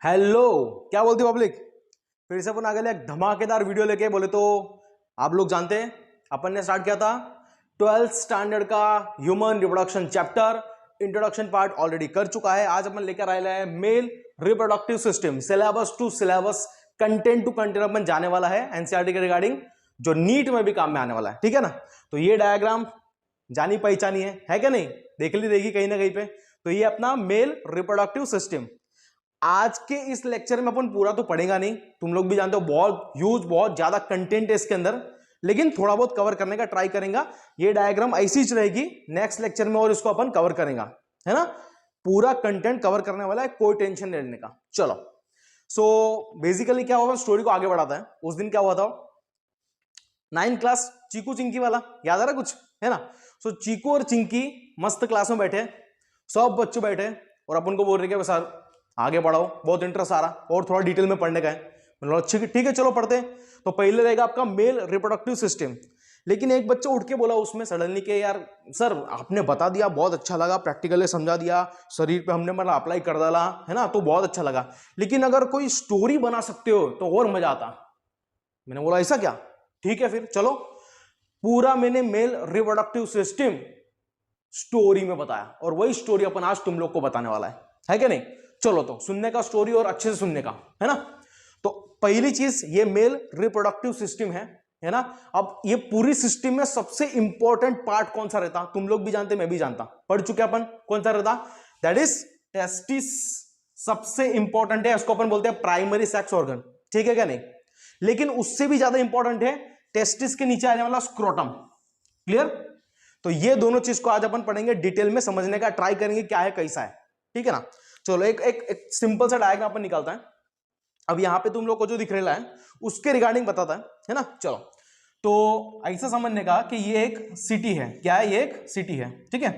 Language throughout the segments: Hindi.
हेलो, क्या बोलती पब्लिक। फिर से अपन आ गए एक धमाकेदार वीडियो लेके। बोले तो आप लोग जानते हैं अपन ने स्टार्ट किया था 12th स्टैंडर्ड का human reproduction chapter. Introduction part already कर चुका है। आज अपन लेकर आए हैं male reproductive system, syllabus to syllabus, content to content अपन जाने वाला है एनसीईआरटी के रिगार्डिंग, जो नीट में भी काम में आने वाला है। ठीक है ना। तो ये डायग्राम जानी पहचानी है क्या नहीं, देख ली रहेगी कहीं ना कहीं पे। तो ये अपना मेल रिप्रोडक्टिव सिस्टम। आज के इस लेक्चर में अपन पूरा तो पढ़ेगा नहीं, तुम लोग भी जानते हो बहुत ह्यूज बहुत ज्यादा कंटेंट है इसके अंदर, लेकिन थोड़ा बहुत कवर करने का ट्राई करेंगे। ये डायग्राम ऐसी ही रहेगी नेक्स्ट लेक्चर में और इसको अपन कवर करेंगे, है ना। पूरा कंटेंट कवर करने वाला है, कोई टेंशन नहीं लेने का। चलो, सो बेसिकली क्या होगा, स्टोरी को आगे बढ़ाता है। उस दिन क्या हुआ था, 9th क्लास चीकू चिंकी वाला याद आ रहा कुछ, है ना। सो चीकू और चिंकी मस्त क्लास में बैठे, सब बच्चे बैठे और अपन को बोल रहे कि सर आगे बढ़ाओ, बहुत इंटरेस्ट आ रहा और थोड़ा डिटेल में पढ़ने का है। मतलब अच्छा ठीक है चलो पढ़ते हैं। तो पहले रहेगा आपका मेल रिप्रोडक्टिव सिस्टम। लेकिन एक बच्चा उठ के बोला उसमें सडनली के यार सर आपने बता दिया, बहुत अच्छा लगा, प्रैक्टिकली समझा दिया, शरीर पे हमने मतलब अप्लाई कर डाला, है ना, तो बहुत अच्छा लगा, लेकिन अगर कोई स्टोरी बना सकते हो तो और मजा आता। मैंने बोला ऐसा क्या, ठीक है फिर चलो। पूरा मैंने मेल रिप्रोडक्टिव सिस्टम स्टोरी में बताया और वही स्टोरी अपन आज तुम लोग को बताने वाला है क्या नहीं। चलो तो सुनने का स्टोरी और अच्छे से सुनने का, है ना। तो पहली चीज ये मेल रिप्रोडक्टिव सिस्टम है ना। अब ये पूरी सिस्टम में सबसे इंपॉर्टेंट पार्ट कौन सा रहता, तुम लोग भी जानते, मैं भी जानता, पढ़ चुके अपन, कौन सा रहता, दैट इज टेस्टिस। सबसे इंपॉर्टेंट है, इसको अपन बोलते हैं प्राइमरी सेक्स ऑर्गन, ठीक है क्या नहीं। लेकिन उससे भी ज्यादा इंपॉर्टेंट है टेस्टिस के नीचे आने वाला स्क्रोटम। क्लियर। तो ये दोनों चीज को आज अपन पढ़ेंगे, डिटेल में समझने का ट्राई करेंगे क्या है कैसा है, ठीक है ना। चलो एक सिंपल सा डायग्राम अपन निकालता है। अब यहां पे तुम लोग को जो दिख रहा है उसके रिगार्डिंग बताता है ना। चलो, तो ऐसा समझने का कि ये एक सिटी है, क्या है, ये एक सिटी है, ठीक है।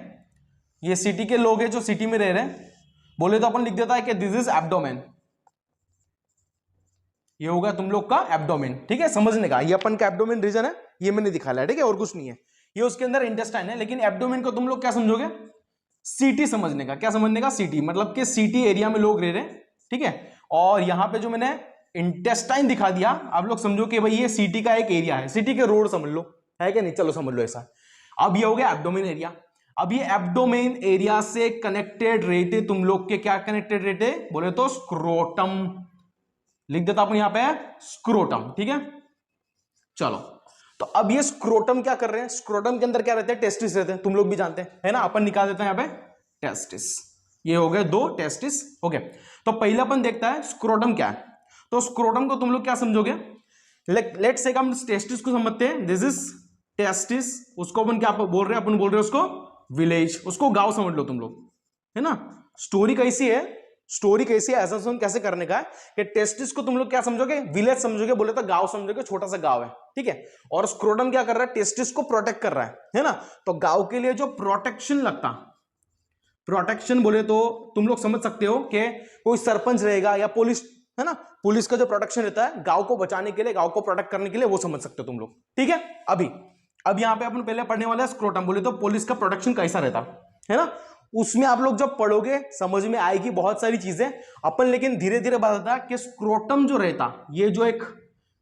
ये सिटी के लोग हैं जो सिटी में रह रहे हैं। बोले तो अपन लिख देता है कि दिस इज एब्डोमेन। ये होगा तुम लोग का एब्डोमेन, ठीक है, समझने का। ये अपन का एब्डोमेन रीजन है, ये मैंने दिखाया है, ठीक है, और कुछ नहीं है। ये उसके अंदर इंटेस्टाइन है, लेकिन एब्डोमेन को तुम लोग क्या समझोगे, सिटी समझने का। क्या समझने का, सिटी, मतलब कि सिटी एरिया में लोग रह रहे हैं, ठीक है। और यहां पे जो मैंने इंटेस्टाइन दिखा दिया, आप लोग समझो कि भाई ये सिटी का एक एरिया है, सिटी के रोड समझ लो, है क्या नहीं, चलो समझ लो ऐसा। अब ये हो गया एब्डोमेन एरिया। अब ये एब्डोमेन एरिया से कनेक्टेड रहते तुम लोग के, क्या कनेक्टेड रहते, बोले तो स्क्रोटम। लिख देता अपन यहां पे स्क्रोटम, ठीक है। चलो, तो अब ये स्क्रोटम क्या कर रहे हैं, स्क्रोटम के अंदर क्या रहते हैं, टेस्टिस रहते हैं, तुम लोग भी जानते हैं, है ना। अपन निकाल देते हैं यहां पे टेस्टिस। ये हो गए दो टेस्टिस, ओके। तो पहले अपन देखता है स्क्रोटम क्या है। तो स्क्रोटम को तुम लोग क्या समझोगे, लेट्स से हम टेस्टिस को समझते हैं, दिस इज टेस्टिस। उसको अपन क्या बोल रहे हैं, अपन बोल रहे हैं उसको विलेज, उसको गांव समझ लो तुम लोग, है ना। स्टोरी कैसी है, स्टोरी कैसी है, ऐसा कैसे करने का है कि टेस्टिस को तुम लोग क्या समझोगे, विलेज समझोगे, बोले तो गांव समझोगे, छोटा सा गांव है, ठीक है। और स्क्रोटम क्या कर रहा है, टेस्टिस को प्रोटेक्ट कर रहा है ना। तो गांव के लिए जो प्रोटेक्शन लगता, प्रोटेक्शन बोले तो तुम लोग समझ सकते हो कि कोई सरपंच रहेगा या पुलिस, है ना, पुलिस का जो प्रोटेक्शन रहता है गांव को बचाने के लिए, गांव को प्रोटेक्ट करने के लिए, वो समझ सकते हो तुम लोग, ठीक है। अब यहां पे अपन पहले पढ़ने वाले हैं स्क्रोटम, बोले तो पुलिस का प्रोटेक्शन कैसा रहता है ना। उसमें आप लोग जब पढ़ोगे समझ में आएगी बहुत सारी चीजें अपन, लेकिन धीरे धीरे बताता कि स्क्रोटम जो रहता, ये जो एक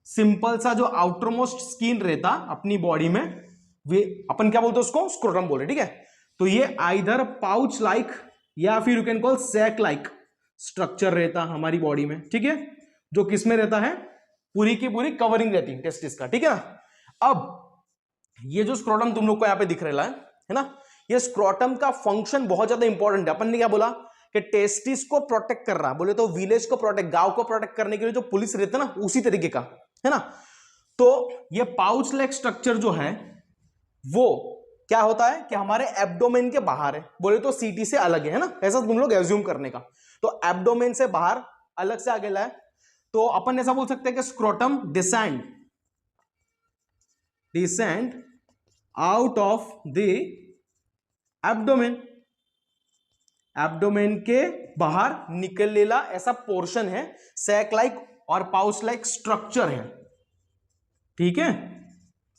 सिंपल सा जो आउटरमोस्ट स्किन रहता अपनी बॉडी में, वे अपन क्या बोलते हैं उसको स्क्रोटम बोले, ठीक है। तो ये आइदर पाउच लाइक या फिर you can call sac like structure रहता हमारी बॉडी में, ठीक है, जो किस में रहता है, पूरी की पूरी कवरिंग रहती है टेस्टिस का, ठीक है ना। अब ये जो स्क्रोटम तुम लोग को यहां पे दिख रहा है ना, ये स्क्रोटम का फंक्शन बहुत ज्यादा इंपॉर्टेंट है। अपन ने क्या बोला कि टेस्टिस को प्रोटेक्ट कर रहा, बोले तो विलेज को प्रोटेक्ट, गांव को प्रोटेक्ट करने के लिए जो पुलिस रहता है ना, उसी तरीके का, है ना। तो ये पाउच लाइक स्ट्रक्चर जो है वो क्या होता है कि हमारे एब्डोमेन के बाहर है, बोले तो सीटी से अलग है ना, ऐसा तुम लोग एज्यूम करने का। तो एब्डोमेन से बाहर अलग से अकेला है, तो अपन ऐसा बोल सकते हैं कि scrotum descend out of the abdomen, abdomen के बाहर निकलेला ऐसा पोर्शन है, सैक लाइक और पाउच लाइक स्ट्रक्चर है, ठीक है।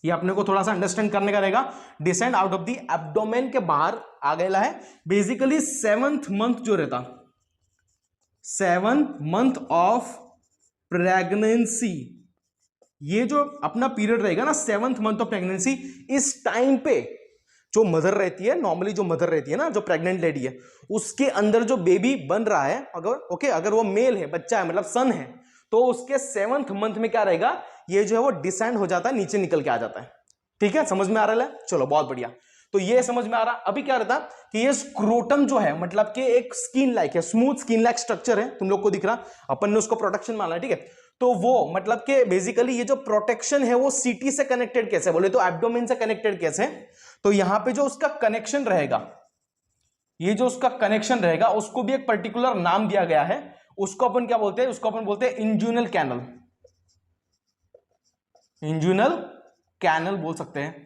ये अपने को थोड़ा सा अंडरस्टैंड करने का रहेगा। Descend out of the abdomen के बाहर आ गया है, बेसिकली 7th मंथ जो रहता, 7th मंथ ऑफ प्रेगनेंसी, ये जो अपना पीरियड रहेगा ना 7th मंथ ऑफ प्रेगनेंसी, इस टाइम पे जो मदर रहती है, नॉर्मली जो मदर रहती है ना, जो प्रेग्नेंट लेडी है, उसके अंदर जो बेबी बन रहा है, अगर वो मेल है, बच्चा है, मतलब सन है, तो उसके 7th मंथ में क्या रहेगा, ये जो है वो डिसेंड हो जाता है, नीचे निकल के आ जाता है। ठीक है, समझ में आ रहा है? चलो बहुत बढ़िया। तो ये समझ में आ रहा। अभी क्या रहता कि ये स्क्रोटम जो है, मतलब कि एक स्किन लाइक है, स्मूथ स्किन लाइक स्ट्रक्चर है, तुम लोग को दिख रहा, अपन ने उसको प्रोटेक्शन माना है। ठीक है, तो वो मतलब कि बेसिकली ये जो प्रोटेक्शन है वो सीटी से कनेक्टेड कैसे, बोले तो एब्डोमेन से कनेक्टेड कैसे, तो यहां पे जो उसका कनेक्शन रहेगा, ये जो उसका कनेक्शन रहेगा, उसको भी एक पर्टिकुलर नाम दिया गया है। उसको अपन क्या बोलते हैं, उसको अपन बोलते हैं इंजुनल कैनल, इंजुनल कैनल बोल सकते हैं।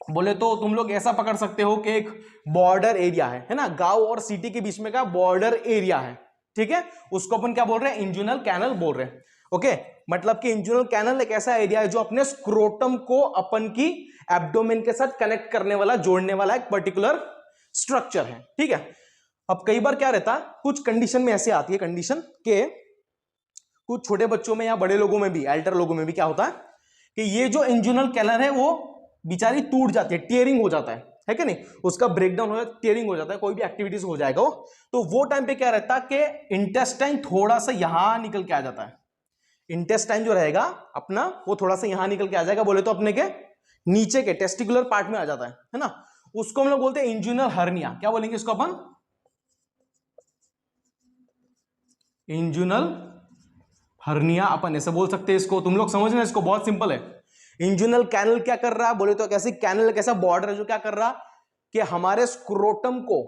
बोले तो तुम लोग ऐसा पकड़ सकते हो कि एक बॉर्डर एरिया है ना, गांव और सिटी के बीच में का बॉर्डर एरिया है। ठीक है, उसको अपन क्या बोल रहे हैं, इंजुनल कैनल बोल रहे हैं। ओके, मतलब कि इंजुनल कैनल एक ऐसा एरिया है जो अपने स्क्रोटम को अपन की एब्डोमेन के साथ कनेक्ट करने वाला, जोड़ने वाला एक पर्टिकुलर स्ट्रक्चर है। ठीक है, अब कई बार क्या रहता, कुछ कंडीशन में ऐसे आती है कंडीशन के, कुछ छोटे बच्चों में या बड़े लोगों में भी, एल्डर लोगों में भी क्या होता है कि ये जो इंजुनल कैनल है वो बिचारी टूट जाती है, टेयरिंग हो जाता है कि नहीं, उसका ब्रेकडाउन हो जाता है, टेयरिंग हो जाता है, कोई भी एक्टिविटीज हो जाएगा वो, तो वो टाइम पे क्या रहता है कि इंटेस्टाइन थोड़ा सा यहां निकल के आ जाता है। इंटेस्टाइन जो रहेगा अपना, वो थोड़ा सा यहां निकल के आ जाएगा, बोले तो अपने के नीचे के टेस्टिकुलर पार्ट में आ जाता है ना, उसको हम लोग बोलते हैं इंजुनल हर्निया। क्या बोलेंगे इसको अपन, इंजुनल हर्निया अपन ऐसे बोल सकते हैं इसको। तुम लोग समझना, इसको बहुत सिंपल है। इंजुनल कैनल क्या कर रहा है, बोले तो कैसे कैनल, कैसा बॉर्डर है जो क्या कर रहा कि हमारे स्क्रोटम को,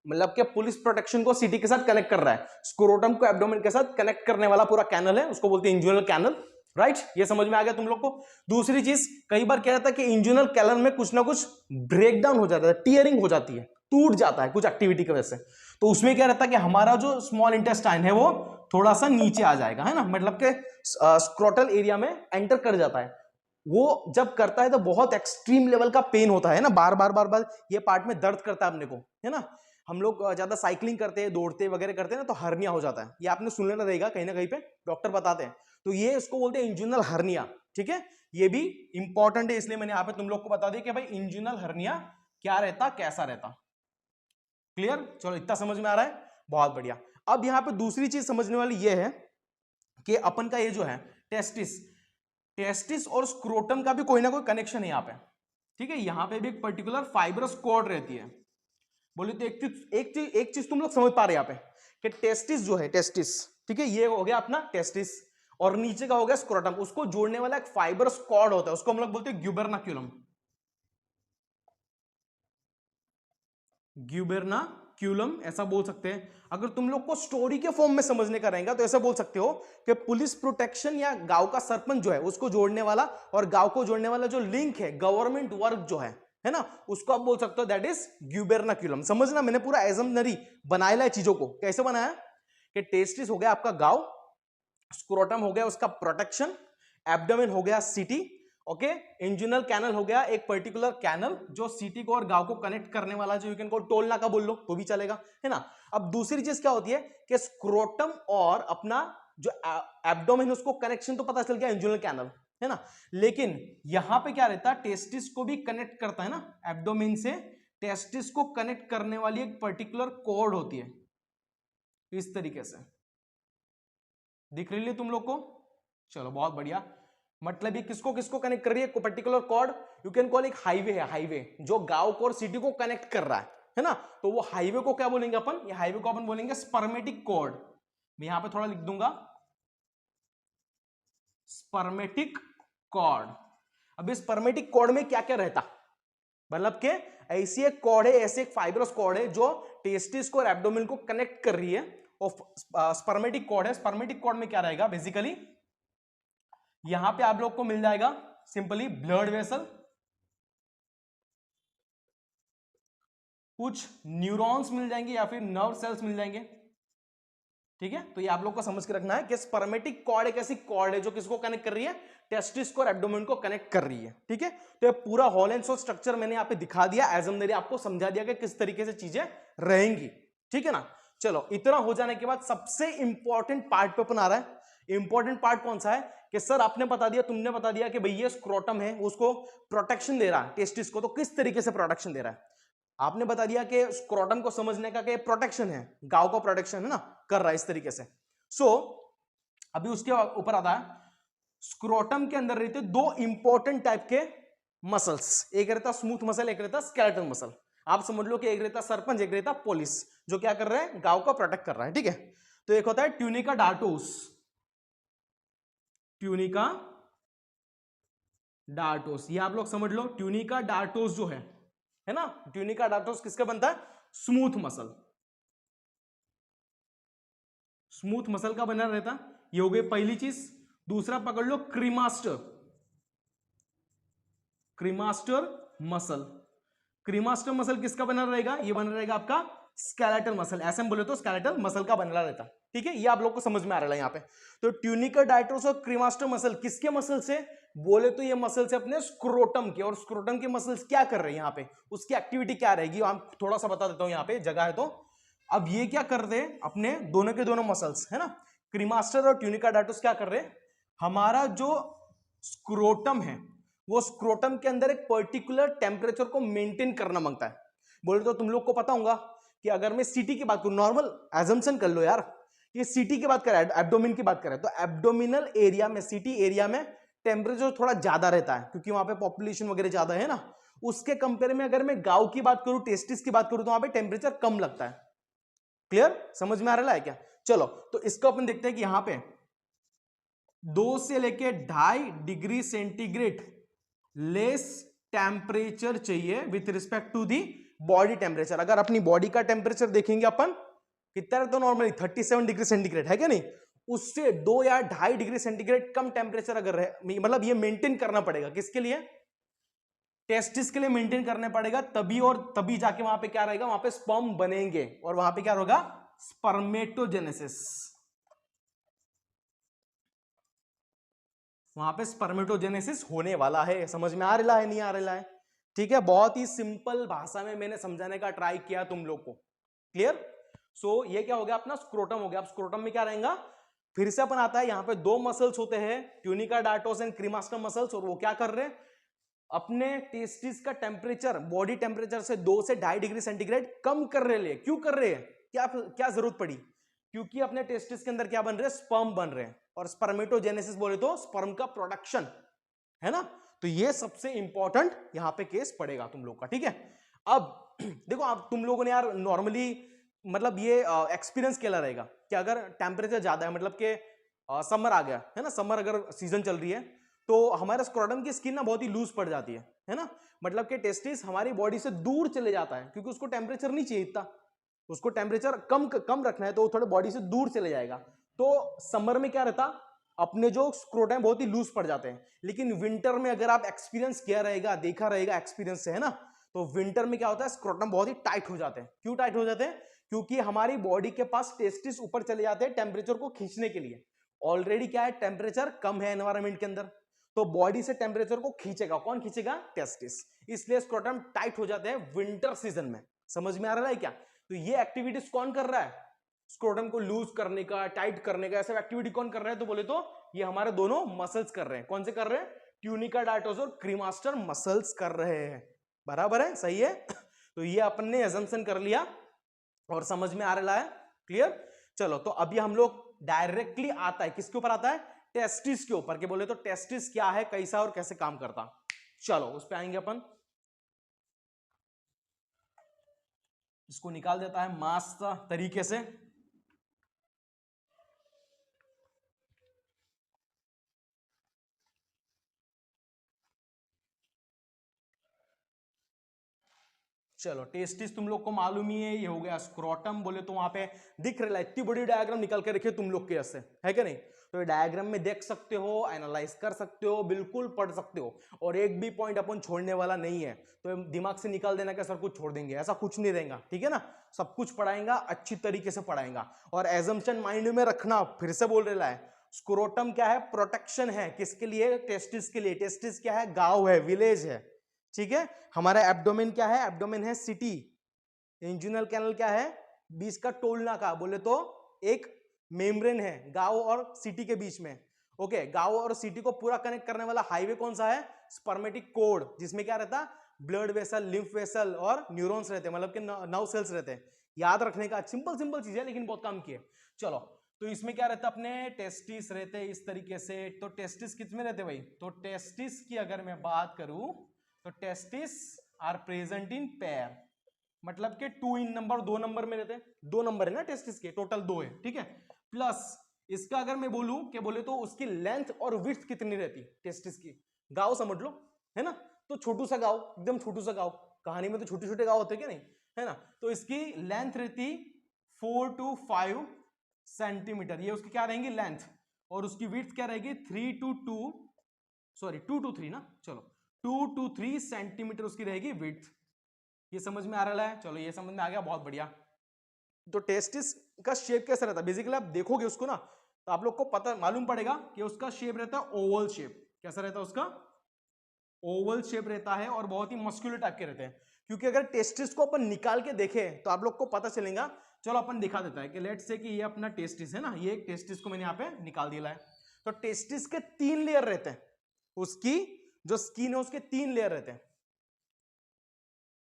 मतलब कि पुलिस प्रोटेक्शन को सिटी के साथ कनेक्ट कर रहा है, स्क्रोटम को एब्डोमेन के साथ कनेक्ट करने वाला पूरा कैनल है, उसको बोलते हैं इंजुनल कैनल। राइट, ये समझ में आ गया तुम लोग को। दूसरी चीज, कई बार क्या रहता है कि इंजुनल कैनल में कुछ ना कुछ ब्रेकडाउन हो जाता है, टियरिंग हो जाती है, टूट जाता है कुछ एक्टिविटी की वजह से, तो उसमें क्या रहता है कि हमारा जो स्मॉल इंटेस्टाइन है वो थोड़ा सा नीचे आ जाएगा, है ना, मतलब कि स्क्रोटल एरिया में एंटर कर जाता है। वो जब करता है तो बहुत एक्सट्रीम लेवल का पेन होता है ना, बार बार ये पार्ट में दर्द करता है अपने को, है ना। हम लोग ज्यादा साइकिलिंग करते हैं, दौड़ते वगैरह करते हैं ना, तो हर्निया हो जाता है, ये आपने सुनना रहेगा कहीं ना कहीं पे, डॉक्टर बताते हैं। तो ये इसको बोलते हैं इंजुनल हर्निया। ठीक है, ये भी इंपॉर्टेंट है, इसलिए मैंने यहाँ पे तुम लोग को बता दिया कि भाई इंजुनल हर्निया क्या रहता, कैसा रहता। क्लियर, चलो इतना समझ में आ रहा है, बहुत बढ़िया। अब यहाँ पे दूसरी चीज समझने वाली ये है कि अपन का ये जो है टेस्टिस और स्क्रोटम का भी कोई ना कोई कनेक्शन है यहाँ पे। ठीक है, यहां पे भी एक पर्टिकुलर फाइब्रस कॉर्ड रहती है। बोले तो एक चीज तुम लोग समझ पा रहे हैं यहाँ पे कि टेस्टिस जो है, टेस्टिस, ठीक है, ये हो गया अपना टेस्टिस, और नीचे का हो गया स्क्रोटम, उसको जोड़ने वाला एक फाइब्रस कॉर्ड होता है, उसको हम लोग बोलते हैं ग्यूबरनाक्यूलम। ग्यूबरनाक्यूलम ऐसा बोल सकते हैं। अगर तुम लोग को स्टोरी के फॉर्म में समझने का रहेगा तो ऐसा बोल सकते हो कि पुलिस प्रोटेक्शन या गांव का सरपंच जो है उसको जोड़ने वाला, और गांव को जोड़ने वाला जो लिंक है, गवर्नमेंट वर्क जो है ना, उसको आप बोल सकते हो दैट इज ग्यूबरनाक्यूलम। समझना, मैंने पूरा एजम्पनरी बनाया है चीजों को। कैसे बनाया कि टेस्टिस हो गया आपका गांव, स्क्रोटम हो गया उसका प्रोटेक्शन, एब्डोमेन हो गया सिटी, ओके, इंजुनल कैनल हो गया एक पर्टिकुलर कैनल जो सिटी को और गांव को कनेक्ट करने वाला, जो यू कैन कॉल टोल नाका बोल लो तो भी चलेगा, है ना। अब दूसरी चीज क्या होती है कि स्क्रोटम और अपना जो एब्डोमेन, उसको कनेक्शन तो पता चल गया इंजुनल कैनल, है ना, लेकिन यहां पे क्या रहता है, टेस्टिस को भी कनेक्ट करता है ना, एब्डोमेन से टेस्टिस को कनेक्ट करने वाली एक पर्टिकुलर कॉर्ड होती है, इस तरीके से दिख रही है तुम लोग को। चलो बहुत बढ़िया, मतलब ये किसको किसको कनेक्ट कर रही है, particular cord, you can call एक हाईवे है, हाईवे जो गांव को और सिटी को कनेक्ट कर रहा है ना, तो वो हाईवे को क्या बोलेंगे अपन, ये हाईवे को अपन बोलेंगे स्पर्मेटिक कॉर्ड। मैं यहां पे थोड़ा लिख दूंगा स्पर्मेटिक कॉर्ड। अब इस स्पर्मेटिक कॉर्ड में क्या क्या रहता, मतलब के ऐसी एक कॉर्ड है, ऐसे एक फाइब्रस कॉर्ड है जो टेस्टिस को और एब्डोमेन को कनेक्ट कर रही है, और स्पर्मेटिक कॉर्ड है। स्पर्मेटिक कॉर्ड में क्या रहेगा, बेसिकली यहां पे आप लोग को मिल जाएगा सिंपली ब्लड वेसल, कुछ न्यूरॉन्स मिल जाएंगे या फिर नर्व सेल्स मिल जाएंगे। ठीक है, तो ये आप लोग को समझ के रखना है कि स्पर्मेटिक कॉर्ड एक ऐसी कॉर्ड है जो किसको कनेक्ट कर रही है, टेस्टिस को और एब्डोमेन को कनेक्ट कर रही है। ठीक है, तो ये पूरा होल एंड सोल स्ट्रक्चर मैंने यहाँ पे दिखा दिया, एजम्पनरी आपको समझा दिया कि किस तरीके से चीजें रहेंगी। ठीक है ना, चलो इतना हो जाने के बाद सबसे इंपॉर्टेंट पार्ट पे अपन आ रहा है। इंपॉर्टेंट पार्ट कौन सा है कि सर आपने बता दिया, तुमने बता दिया कि भैया स्क्रोटम है उसको प्रोटेक्शन दे रहा है टेस्टिस को, तो किस तरीके से प्रोटेक्शन दे रहा है? आपने बता दिया कि स्क्रोटम को समझने का कि प्रोटेक्शन है, गांव का प्रोटेक्शन है ना, कर रहा है इस तरीके से। सो अभी उसके ऊपर आता है, स्क्रोटम के अंदर रहते दो इंपॉर्टेंट टाइप के मसल्स, एक रहता स्मूथ मसल, एक रहता स्केलेटल मसल। आप समझ लो कि एक रहता सरपंच, एक रहता पोलिस, जो क्या कर रहा है, गांव का प्रोटेक्ट कर रहा है, ठीक है। तो एक होता है ट्यूनिका डार्टोस, ट्यूनिका डार्टोस, ये आप लोग समझ लो। ट्यूनिका डार्टोस जो है ना, ट्यूनिका डार्टोस किसका बनता है? स्मूथ मसल, स्मूथ मसल का बना रहता। ये हो गई पहली चीज। दूसरा पकड़ लो क्रीमास्टर, क्रीमास्टर मसल। क्रीमास्टर मसल किसका बना रहेगा? ये बना रहेगा आपका स्केलेटल मसल, ऐसे हम बोले तो स्केलेटल मसल का बना रहता, ठीक है। ये आप लोग को समझ में आ रहा है यहाँ पे। तो ट्यूनिका डार्टोस और क्रीमास्टर मसल किसके मसल से बोले तो ये मसल से अपने स्क्रोटम के, और स्क्रोटम के मसल्स क्या कर रहे हैं यहाँ पे, उसकी एक्टिविटी क्या रहेगी, हम थोड़ा सा बता देता हूं, यहाँ पे जगह है तो। अब ये क्या कर रहे हैं, अपने दोनों के दोनों मसल्स है ना, क्रीमास्टर और ट्यूनिका डार्टोस क्या कर रहे हैं, हमारा जो स्क्रोटम है वो स्क्रोटम के अंदर एक पर्टिकुलर टेम्परेचर को मेंटेन करना मांगता है। बोले तो तुम लोग को पता होगा कि अगर मैं सीटी की बात करूं, नॉर्मल एजम्पशन कर लो यार, ये सीटी की बात करें, एब्डोमिन की बात करें, तो एब्डोमिनल एरिया में, सीटी एरिया में टेम्परेचर थोड़ा ज्यादा रहता है क्योंकि वहां पे पॉपुलेशन वगैरह ज्यादा है ना। उसके कंपेयर में अगर मैं गांव की बात करूं, टेस्टिस की बात करूं, तो वहां पे टेम्परेचर कम लगता है। क्लियर, समझ में आ रहा है क्या? चलो तो इसको अपन देखते हैं कि यहां पे 2 से लेके 2.5 डिग्री सेंटीग्रेड लेस टेम्परेचर चाहिए with respect to the body temperature. अगर अपनी बॉडी का टेम्परेचर देखेंगे अपन, कितना तो नॉर्मली 37 डिग्री सेंटीग्रेड है क्या नहीं, उससे 2 या 2.5 डिग्री सेंटीग्रेड कम टेम्परेचर अगर रहे, मतलब ये मेंटेन करना पड़ेगा किसके लिए, टेस्टिस के लिए मेंटेन करना पड़ेगा, तभी और तभी जाके वहां पे क्या रहेगा, वहां पे स्पर्म बनेंगे और वहां पे क्या होगा, स्पर्मेटोजेनेसिस, वहां पे स्पर्मेटोजेनेसिस होने वाला है। समझ में आ रहा है, नहीं आ रहा है? ठीक है, बहुत ही सिंपल भाषा में मैंने समझाने का ट्राई किया तुम लोग को। क्लियर? सो ये क्या हो गया, अपना स्क्रोटम हो गया। अब स्क्रोटम में क्या रहेगा, फिर से अपन आता है, यहां पे दो मसल्स होते हैं, ट्यूनिका डार्टोस एंड क्रीमास्टर मसल्स, और वो क्या कर रहे हैं, अपने टेस्टिस का टेम्परेचर, बॉडी टेम्परेचर से 2 से 2.5 डिग्री सेंटीग्रेड कम कर रहे हैं। क्यों कर रहे हैं, क्या क्या जरूरत पड़ी? क्योंकि अपने टेस्टिस के अंदर क्या बन रहे हैं, स्पर्म बन रहे हैं, और स्पर्मेटोजेनेसिस बोले तो स्पर्म का प्रोडक्शन है ना। तो ये सबसे इंपॉर्टेंट यहां पे केस पड़ेगा तुम लोग का, ठीक है। अब देखो, आप तुम लोगों ने यार नॉर्मली मतलब ये एक्सपीरियंस क्या रहेगा कि अगर टेम्परेचर ज्यादा है, मतलब कि समर आ गया है ना, समर अगर सीजन चल रही है, तो हमारे स्क्रोटम की स्किन ना बहुत ही लूज पड़ जाती है ना, मतलब कि टेस्टिस हमारी बॉडी से दूर चले जाता है क्योंकि उसको टेम्परेचर नहीं चाहिए इतना, उसको टेम्परेचर कम कम रखना है, तो वो थोड़े बॉडी से दूर चले जाएगा। तो समर में क्या रहता, अपने जो स्क्रोटम बहुत ही लूज पड़ जाते हैं। लेकिन विंटर में अगर आप एक्सपीरियंस किया रहेगा, देखा रहेगा एक्सपीरियंस से है ना, तो विंटर में क्या होता है, स्क्रोटम बहुत ही टाइट हो जाते हैं। क्यों टाइट हो जाते हैं? क्योंकि हमारी बॉडी के पास टेस्टिस ऊपर चले जाते हैं टेम्परेचर को खींचने के लिए। ऑलरेडी क्या है, टेम्परेचर कम है एनवायरमेंट के अंदर, तो बॉडी से टेम्परेचर को खींचेगा कौन, खींचेगा, टेस्टिस। इसलिए स्क्रोटम टाइट हो जाते हैं विंटर सीजन में। समझ में आ रहा है क्या? तो ये एक्टिविटीज कौन कर रहा है, स्क्रोटम को लूज करने का, टाइट करने का, ऐसा एक्टिविटी कौन कर रहा है, तो बोले तो ये हमारे दोनों मसल्स कर रहे हैं। कौन से कर रहे हैं? ट्यूनिका डार्टोस और क्रीमास्टर मसल्स कर रहे हैं। बराबर है, सही है। तो ये अपन ने अजम्पशन कर लिया और समझ में आ रहा है। क्लियर? चलो तो अभी हम लोग डायरेक्टली आता है, किसके ऊपर आता है, टेस्टिस के ऊपर। के बोले तो टेस्टिस क्या है, कैसा और कैसे काम करता। चलो उस पे आएंगे अपन। इसको निकाल देता है मस्त तरीके से। चलो टेस्टिस तुम लोग को मालूम ही है, ये हो गया स्क्रोटम। बोले तो वहां पे दिख रहा है, इतनी बड़ी डायग्राम निकाल के रखे तुम लोग के ऐसे, है क्या नहीं? तो ये डायग्राम में देख सकते हो, एनालाइज कर सकते हो, बिल्कुल पढ़ सकते हो, और एक भी पॉइंट अपन छोड़ने वाला नहीं है। तो दिमाग से निकाल देना कि सर कुछ छोड़ देंगे, ऐसा कुछ नहीं रहेगा, ठीक है ना। सब कुछ पढ़ाएगा, अच्छी तरीके से पढ़ाएगा। और एजम्पशन माइंड में रखना, फिर से बोल रहा है, स्क्रोटम क्या है, प्रोटेक्शन है, किसके लिए, टेस्टिस के लिए। टेस्टिस क्या है, गांव है, विलेज है, ठीक है। हमारा एब्डोमेन क्या है, एब्डोमेन है सिटी। इंजुनल कैनल क्या है, बीच का टोल नाका बोले तो एक मेम्ब्रेन है गांव और सिटी के बीच में। ओके, गांव और सिटी को पूरा कनेक्ट करने वाला हाईवे कौन सा है? स्पर्मेटिक कोड, जिसमें क्या रहता? ब्लड वेसल, लिम्फ वेसल और न्यूरॉन्स रहते हैं, मतलब कि नर्व सेल्स रहते हैं। याद रखने का सिंपल सिंपल चीज है लेकिन बहुत काम की है। चलो, तो इसमें क्या रहता है? अपने टेस्टिस रहते हैं इस तरीके से। तो टेस्टिस किस में रहते भाई? तो टेस्टिस की अगर मैं बात करूं तो testis are present in pair, मतलब के 2 इन नंबर, 2 नंबर में रहते हैं। 2 नंबर है ना टेस्टिस के, टोटल 2 है, ठीक है। प्लस इसका अगर मैं बोलूं कि बोले तो उसकी लेंथ और विड्थ कितनी रहती टेस्टिस की? गांव समझ लो, है ना? तो छोटू सा गांव, एकदम छोटू सा गांव, कहानी में तो छोटे छोटे गांव होते क्या नहीं, है ना? तो इसकी लेंथ रहती 4 to 5 सेंटीमीटर, ये उसकी क्या रहेंगी? लेंथ। और उसकी विड्थ क्या रहेगी? 2 to 3 ना, चलो 2 to 3 सेंटीमीटर उसकी रहेगी विड्थ। ये समझ में आ रहा है? चलो, ये समझ में आ गया, बहुत बढ़िया। तो टेस्टिस का शेप कैसा रहता है? बेसिकली आप देखोगे उसको ना तो आप लोग को पता मालूम पड़ेगा कि उसका शेप रहता है ओवल शेप। कैसा रहता है उसका? ओवल शेप रहता है और बहुत ही मस्कुलर टाइप के रहते हैं। क्योंकि अगर टेस्टिस को अपन निकाल के देखें तो आप लोग को पता चलेगा। चलो अपन दिखा देता है कि लेट्स से कि ये अपना टेस्टिस है ना, ये एक टेस्टिस को मैंने यहाँ पे निकाल दिया है। तो टेस्टिस के 3 लेयर रहते हैं, उसकी जो स्किन है उसके 3 लेयर रहते हैं।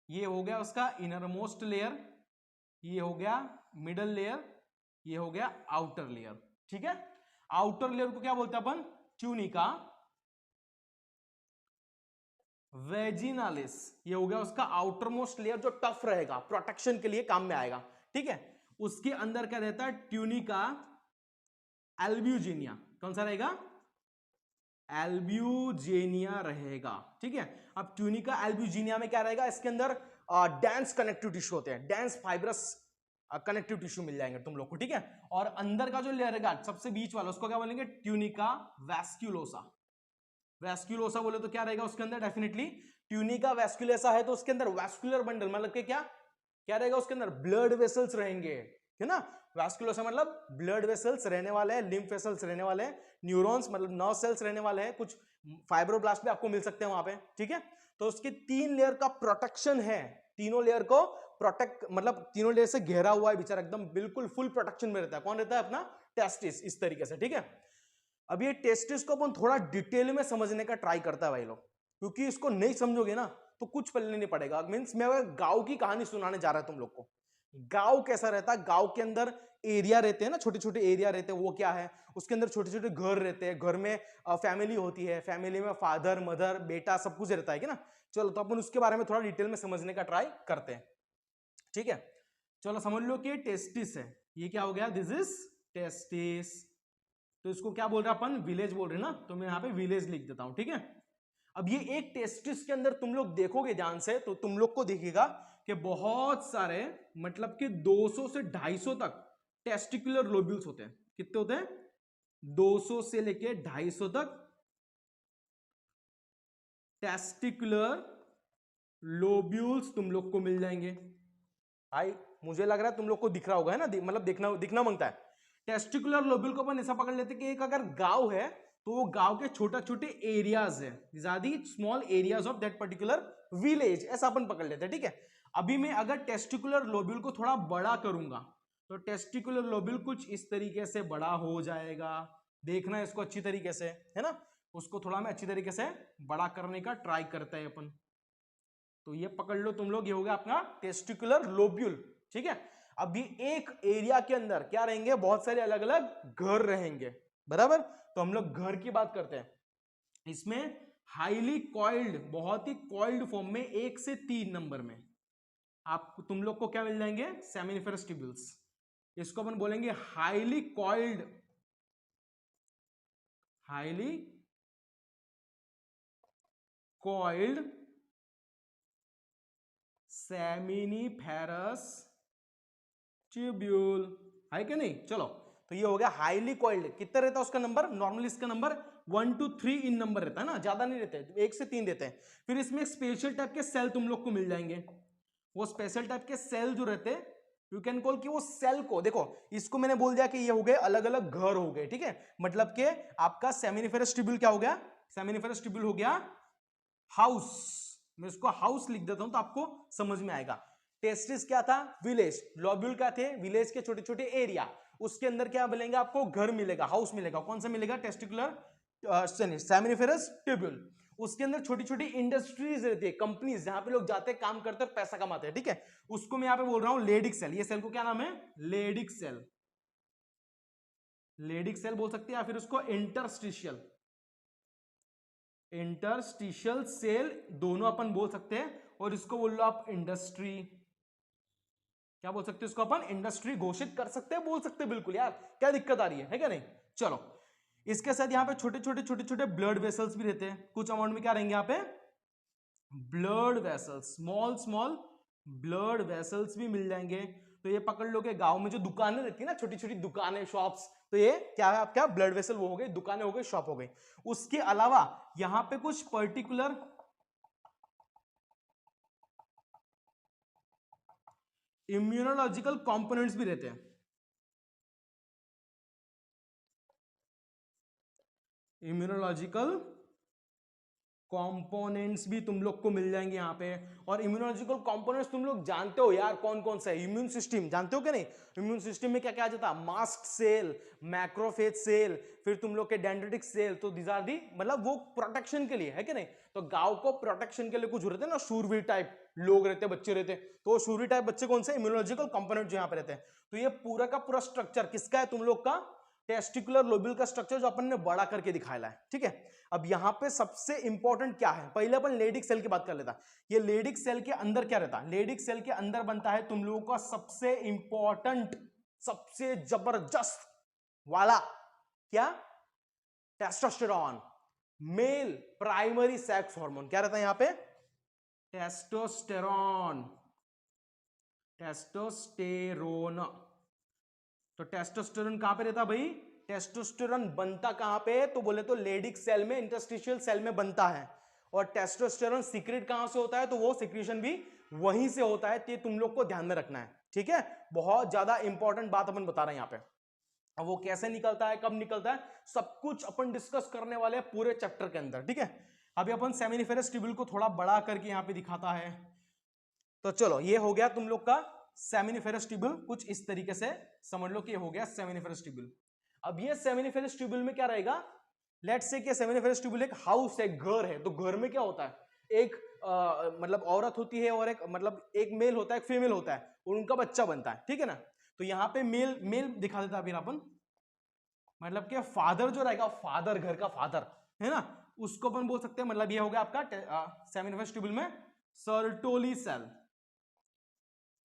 ये हो गया उसका इनर मोस्ट लेयर, ये हो गया मिडल लेयर, ये हो गया आउटर लेयर, ठीक है। आउटर लेयर को क्या बोलते हैं अपन? Tunica vaginalis. ये हो गया उसका आउटर मोस्ट लेयर जो टफ रहेगा, प्रोटेक्शन के लिए काम में आएगा, ठीक है। उसके अंदर क्या रहता है? Tunica albuginea. कौन सा रहेगा? एल्ब्यूजेनिया रहेगा, ठीक है। अब ट्यूनिका एल्ब्यूजिनिया में क्या रहेगा? इसके अंदर डेंस कनेक्टिव टिश्यू होते हैं, डेंस फाइब्रस कनेक्टिव टिश्यू मिल जाएंगे तुम लोग को, ठीक है। और अंदर का जो लेयर रहेगा सबसे बीच वाला, उसको क्या बोलेंगे? ट्यूनिका वैस्क्यूलोसा। वैस्क्यूलोसा बोले तो क्या रहेगा उसके अंदर? डेफिनेटली ट्यूनिका वैस्क्यूलोसा है तो उसके अंदर वैस्कुलर बंडल, मतलब कि क्या क्या रहेगा उसके अंदर? ब्लड वेसल्स रहेंगे, है ना। वैस्कुलोसा मतलब ब्लड वेसल्स रहने वाले हैं, लिम्फ वेसल्स रहने वाले हैं, न्यूरॉन्स मतलब नर्व सेल्स रहने वाले हैं, कुछ फाइब्रोब्लास्ट भी आपको मिल सकते हैं वहां पे, ठीक है। तो उसके 3 लेयर का प्रोटेक्शन है, तीनों लेयर को प्रोटेक्ट, मतलब तीनों लेयर से घेरा हुआ है बेचारा, एकदम बिल्कुल फुल प्रोटेक्शन में रहता है। कौन रहता है? अपना टेस्टिस, इस तरीके से, ठीक है। अब ये टेस्टिस को अपन थोड़ा डिटेल में समझने का ट्राई करता है भाई लोग, क्योंकि इसको नहीं समझोगे ना तो कुछ पल्ले नहीं पड़ेगा। मींस मैं अगर गांव की कहानी सुनाने जा रहा है तुम लोग को, गांव कैसा रहता है? गांव के अंदर एरिया रहते हैं ना, छोटे छोटे एरिया रहते हैं, वो क्या है? उसके अंदर छोटे छोटे घर रहते हैं, घर में फैमिली होती है, फैमिली में फादर मदर बेटा सब कुछ रहता है कि ना। चलो, तो अपन उसके बारे में थोड़ा डिटेल में समझने का ट्राई करते हैं, ठीक है। चलो समझ लो कि टेस्टिस है, ये क्या हो गया? This is testis. तो इसको क्या बोल रहे हैं अपन? विलेज बोल रहे हैं ना, तो मैं यहाँ पे विलेज लिख देता हूं, ठीक है। अब ये एक टेस्टिस के अंदर तुम लोग देखोगे ध्यान से तो तुम लोग को दिखेगा कि बहुत सारे, मतलब कि 200 से 250 तक टेस्टिकुलर लोब्यूल्स होते हैं। कितने होते हैं? 200 से लेके 250 तक टेस्टिकुलर लोब्यूल्स तुम लोग को मिल जाएंगे। भाई मुझे लग रहा है तुम लोग को दिख रहा होगा, है ना, मतलब दिखना मांगता है। टेस्टिकुलर लोब्यूल को अपन ऐसा पकड़ लेते हैं कि एक अगर गांव है तो वो गांव के छोटे छोटे एरियाज है, ज्यादा small areas of that particular village, ऐसा अपन पकड़ लेते हैं, ठीक है। अभी मैं अगर टेस्टिकुलर लोब्यूल को थोड़ा बड़ा करूंगा तो टेस्टिकुलर लोब्यूल कुछ इस तरीके से बड़ा हो जाएगा। देखना इसको अच्छी तरीके से, है ना। उसको थोड़ा मैं अच्छी तरीके से बड़ा करने का ट्राई करते हैं अपन। तो ये पकड़ लो तुम लोग, ये हो गया अपना टेस्टिकुलर लोब्यूल, ठीक है। अभी एक एरिया के अंदर क्या रहेंगे? बहुत सारे अलग अलग घर रहेंगे, बराबर। तो हम लोग घर की बात करते हैं। इसमें हाईली कॉइल्ड, बहुत ही कॉइल्ड फॉर्म में 1 से 3 नंबर में आप तुम लोग को क्या मिल जाएंगे? Seminiferous tubules. इसको अपन बोलेंगे highly coiled, highly coiled seminiferous tubule, है कि नहीं? चलो, तो ये हो गया हाईली कॉइल्ड। कितना रहता है उसका नंबर? नॉर्मली इसका नंबर 1 to 3 इन नंबर रहता है ना, ज्यादा नहीं रहते, 1 से 3 देते हैं। फिर इसमें स्पेशल टाइप के सेल तुम लोग को मिल जाएंगे। वो स्पेशल टाइप के सेल जो रहते हैं, यू कैन कॉल कि वो सेल को देखो, इसको मैंने बोल दिया कि ये हो गए अलग अलग घर हो गए, ठीक है। मतलब कि आपका सेमिनिफेरस ट्यूब्यूल क्या हो गया? सेमिनिफेरस ट्यूब्यूल हो गया हाउस। मैं इसको हाउस लिख देता हूं तो आपको समझ में आएगा। टेस्टिस क्या था? विलेज। लोब्यूल क्या थे? विलेज के छोटे छोटे एरिया, उसके अंदर क्या मिलेगा आपको? घर मिलेगा, हाउस मिलेगा। कौन सा मिलेगा? Testicular seminiferous tubule. उसके अंदर छोटी छोटी इंडस्ट्रीज रहती है, कंपनीज, जहां पे लोग जाते हैं, काम करते हैं, पैसा कमाते हैं, ठीक है। उसको मैं यहां पे बोल रहा हूं लेडिक सेल। ये सेल को क्या नाम है? Leydig cell. लेडिक सेल बोल सकते हैं, या फिर उसको इंटरस्टिशियल, इंटरस्टिशियल सेल दोनों अपन बोल सकते हैं। और इसको बोल लो आप इंडस्ट्री। क्या बोल सकते हैं इसको? अपन इंडस्ट्री घोषित कर सकते हैं, बोल सकते हैं, बिल्कुल यार, क्या दिक्कत आ रही है क्या नहीं? चलो, इसके साथ यहां पे छोटे छोटे ब्लड वेसल्स भी रहते हैं, कुछ अमाउंट में क्या रहेंगे यहाँ पे? Blood vessels, small small blood vessels भी मिल जाएंगे। तो ये पकड़ लो कि गांव में जो दुकानें रहती है ना, छोटी छोटी दुकानें, शॉप्स, तो ये क्या है आपका? ब्लड वेसल वो हो गई, दुकानें हो गई, शॉप हो गई। उसके अलावा यहां पे कुछ पर्टिकुलर इम्यूनोलॉजिकल कंपोनेंट्स भी रहते हैं। इम्यूनोलॉजिकल कंपोनेंट्स भी तुम लोग को मिल जाएंगे यहाँ पे। और इम्यूनोलॉजिकल कंपोनेंट्स तुम लोग जानते हो यार कौन कौन सा है? इम्यून सिस्टम जानते हो क्या नहीं? इम्यून सिस्टम में क्या क्या आ जाता है? मास्क सेल, मैक्रोफेज सेल, फिर तुम लोग के डेंड्रिटिक सेल। तो दीज आर दी, मतलब वो प्रोटेक्शन के लिए है कि नहीं? तो गांव को प्रोटेक्शन के लिए कुछ रहते हैं ना, शूरवीर टाइप लोग रहते, बच्चे रहते, तो वो शूरवीर टाइप बच्चे कौन से? इम्यूनोलॉजिकल कंपोनेंट जो यहाँ पे रहते हैं। तो ये पूरा का पूरा स्ट्रक्चर किसका है? तुम लोग का टेस्टिकुलर लोब्यूल का स्ट्रक्चर, जो अपन ने बड़ा करके दिखाया है, ठीक है। अब यहां पे सबसे इंपॉर्टेंट क्या है? पहले अपन लेडिक सेल की बात कर लेता। ये लेडिक सेल के अंदर क्या रहता है? लेडिक सेल के अंदर बनता है तुम लोगों का सबसे इंपॉर्टेंट, सबसे जबरदस्त वाला क्या? Testosterone, male primary sex hormone. क्या रहता है यहां पे? Testosterone, testosterone. तो टेस्टोस्टेरोन कहां पे रहता भाई? टेस्टोस्टेरोन बनता कहां पे? तो बोले तो लेडिक सेल में, इंटरस्टिशियल सेल में बनता है। और टेस्टोस्टेरोन सीक्रेट कहां से होता है? तो वो सीक्रेशन भी वहीं से होता है। ये तुम लोग को ध्यान में रखना है, ठीक है। बहुत ज्यादा इंपॉर्टेंट बात अपन बता रहे हैं यहां पे। अब वो कैसे निकलता है, कब निकलता है, सब कुछ अपन डिस्कस करने वाले हैं पूरे चैप्टर के अंदर, ठीक है। अभी अपन सेमिनिफेरस ट्यूब्यूल को थोड़ा बड़ा करके यहां पे दिखाता है। तो चलो, ये हो गया तुम लोग का सेमिनिफेरस ट्यूब्यूल। कुछ इस तरीके से समझ लो कि ये हो गया सेमिनिफेरस ट्यूब्यूल। अब ये सेमिनिफेरस ट्यूब्यूल में क्या रहेगा? लेट्स से कि सेमिनिफेरस ट्यूब्यूल एक हाउस है, घर है। तो घर में क्या होता है? एक मतलब औरत होती है, और एक मतलब एक मेल होता है, एक फीमेल होता है, और उनका बच्चा बनता है, ठीक है ना। तो यहाँ पे मेल मेल दिखा देता है अपन, मतलब कि फादर जो रहेगा, फादर, घर का फादर है ना, उसको अपन बोल सकते हैं। मतलब ये हो गया आपका सेमिनिफेरस ट्यूब्यूल में सर्टोली सेल।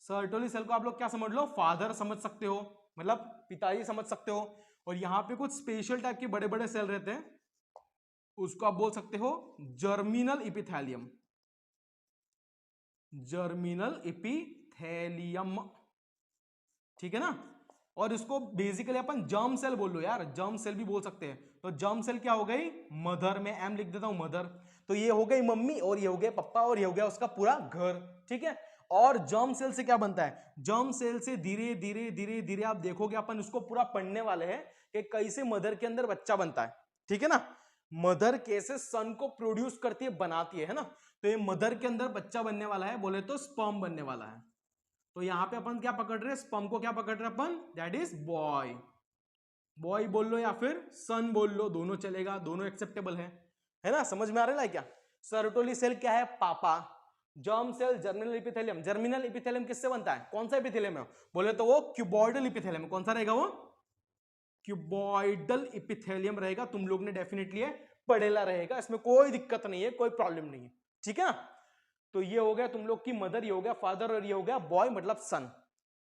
सर्टोली सेल को आप लोग क्या समझ लो? फादर समझ सकते हो, मतलब पिताजी समझ सकते हो। और यहां पे कुछ स्पेशल टाइप के बड़े बड़े सेल रहते हैं, उसको आप बोल सकते हो जर्मिनल इपिथेलियम। जर्मिनल इपिथेलियम, ठीक है ना। और इसको बेसिकली अपन जर्म सेल बोल लो यार, जर्म सेल भी बोल सकते हैं। तो जर्म सेल क्या हो गई? मदर, में एम लिख देता हूं, मदर। तो ये हो गई मम्मी, और ये हो गया पापा, और ये हो गया उसका पूरा घर, ठीक है। और जर्म सेल से क्या बनता है? जर्म सेल से धीरे धीरे धीरे धीरे आप देखोगे, अपन उसको पूरा पढ़ने वाले हैं कि कैसे मदर के अंदर बच्चा बनता है, ठीक है ना। मदर कैसे सन को प्रोड्यूस करती है, बनाती है ना। तो ये मदर के अंदर बच्चा बनने वाला है, बोले तो स्पर्म बनने वाला है। तो यहां पे अपन क्या पकड़ रहे हैं? स्पर्म को क्या पकड़ रहे हैं अपन? That is boy. बॉय बोल लो या फिर सन बोल लो, दोनों चलेगा, दोनों एक्सेप्टेबल है ना। समझ में आ रहा है क्या? सर्टोली सेल क्या है? पापा। Germ cell germinal epithelium. Germinal epithelium किससे बनता है? कौन सा इपिथेलियम है? बोले तो वो क्यूबॉइडल इपिथेलियम। कौन सा रहेगा वो? क्यूबॉइडल इपिथेलियम रहेगा। तुम लोग ने डेफिनेटली पढ़ेला रहेगा, इसमें कोई दिक्कत नहीं है, कोई प्रॉब्लम नहीं है, ठीक है। तो ये हो गया तुम लोग की मदर, ये हो गया फादर, और ये हो गया बॉय मतलब सन।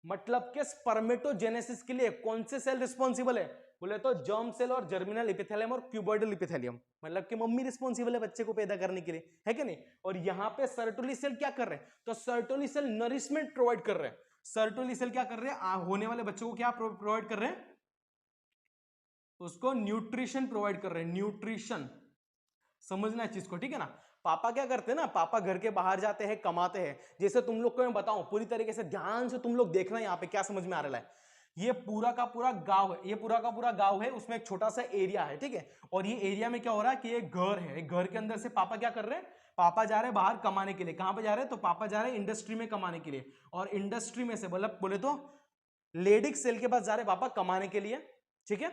मतलब के स्पर्मेटोजेनेसिस के लिए कौन से सेल रिस्पॉन्सिबल है? बोले तो जर्म सेल और जर्मिनल इपिथेलियम और क्यूबॉइडल इपिथेलियम। मतलब कि मम्मी रिस्पॉन्सिबल है बच्चे को पैदा करने के लिए, है कि नहीं। और यहां पे सर्टोली सेल क्या कर रहे हैं? तो सर्टोली सेल नरिशमेंट प्रोवाइड कर रहे हैं। सर्टोली सेल क्या कर रहे हैं? होने वाले बच्चों को क्या प्रोवाइड कर रहे हैं? उसको न्यूट्रिशन प्रोवाइड कर रहे हैं, न्यूट्रिशन। समझना है चीज को, ठीक है ना। पापा क्या करते हैं ना, पापा घर के बाहर जाते हैं, कमाते हैं। जैसे तुम लोग को मैं बताऊं, पूरी तरीके से ध्यान से तुम लोग देखना यहाँ पे क्या समझ में आ रहा है। ये पूरा का पूरा गांव है, ये पूरा का पूरा गांव है, उसमें एक छोटा सा एरिया है, ठीक है। और ये एरिया में क्या हो रहा है कि एक घर है, एक घर के अंदर से पापा क्या कर रहे हैं? पापा जा रहे हैं बाहर कमाने के लिए, कहां पे जा रहे हैं, तो पापा जा रहे हैं इंडस्ट्री में कमाने के लिए, और इंडस्ट्री में से मतलब बोले तो लेडिक सेल के पास जा रहे हैं पापा कमाने के लिए, ठीक है।